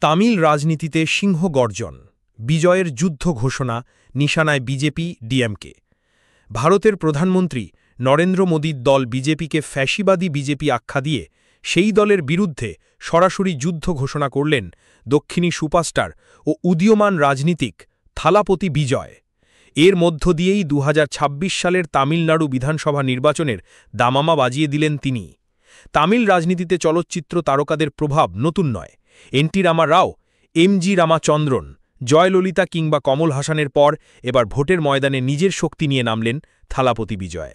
তামিল রাজনীতিতে সিংহ গর্জন, বিজয়ের যুদ্ধ ঘোষণা, নিশানায় বিজেপি ডিএমকে। ভারতের প্রধানমন্ত্রী নরেন্দ্র মোদীর দল বিজেপিকে ফ্যাসিবাদী বিজেপি আখ্যা দিয়ে সেই দলের বিরুদ্ধে সরাসরি যুদ্ধ ঘোষণা করলেন দক্ষিণী সুপারস্টার ও উদীয়মান রাজনীতিক থালাপতি বিজয়। এর মধ্য দিয়েই ২০২৬ সালের তামিলনাড়ু বিধানসভা নির্বাচনের দামামা বাজিয়ে দিলেন তিনি। তামিল রাজনীতিতে চলচ্চিত্র তারকাদের প্রভাব নতুন নয়। এনটি রামা রাও, এমজি রামাচন্দ্রন, জয়ললিতা কিংবা কমল হাসানের পর এবার ভোটের ময়দানে নিজের শক্তি নিয়ে নামলেন থালাপতি বিজয়।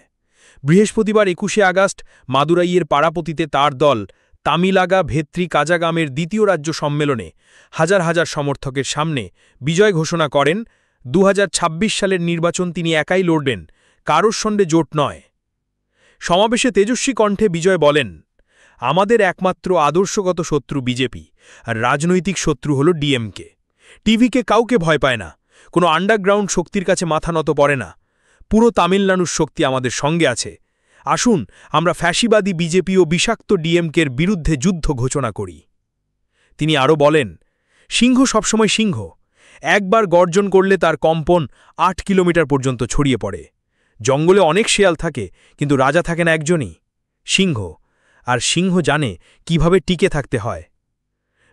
বৃহস্পতিবার ২১শে আগস্ট মাদুরাইয়ের পাড়াপতিতে তার দল তামিলাগা ভেত্রী কাজাগামের দ্বিতীয় রাজ্য সম্মেলনে হাজার হাজার সমর্থকের সামনে বিজয় ঘোষণা করেন। ২০২৬ সালের নির্বাচন তিনি একাই লড়বেন, কারোর সঙ্গে জোট নয়। সমাবেশে তেজস্বী কণ্ঠে বিজয় বলেন, আমাদের একমাত্র আদর্শগত শত্রু বিজেপি, আর রাজনৈতিক শত্রু হল ডিএমকে। টিভিকে কাউকে ভয় পায় না, কোনো আন্ডারগ্রাউন্ড শক্তির কাছে মাথা নত পড়ে না। পুরো তামিলনাড়ুর শক্তি আমাদের সঙ্গে আছে। আসুন আমরা ফ্যাসিবাদী বিজেপি ও বিষাক্ত ডিএমকের বিরুদ্ধে যুদ্ধ ঘোষণা করি। তিনি আরও বলেন, সিংহ সবসময় সিংহ, একবার গর্জন করলে তার কম্পন ৮ কিলোমিটার পর্যন্ত ছড়িয়ে পড়ে। জঙ্গলে অনেক শেয়াল থাকে, কিন্তু রাজা থাকে না একজনই, সিংহ। আর সিংহ জানে কিভাবে টিকে থাকতে হয়।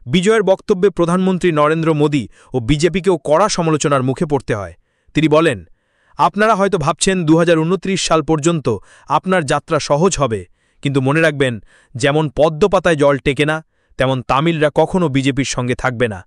বিজয়ের বক্তব্যে প্রধানমন্ত্রী নরেন্দ্র মোদী ও বিজেপিকেও কড়া সমালোচনার মুখে পড়তে হয়। তিনি বলেন, আপনারা হয়তো ভাবছেন ২০২৯ সাল পর্যন্ত আপনার যাত্রা সহজ হবে, কিন্তু মনে রাখবেন, যেমন পদ্মপাতায় জল টেকে না, তেমন তামিলরা কখনও বিজেপির সঙ্গে থাকবে না।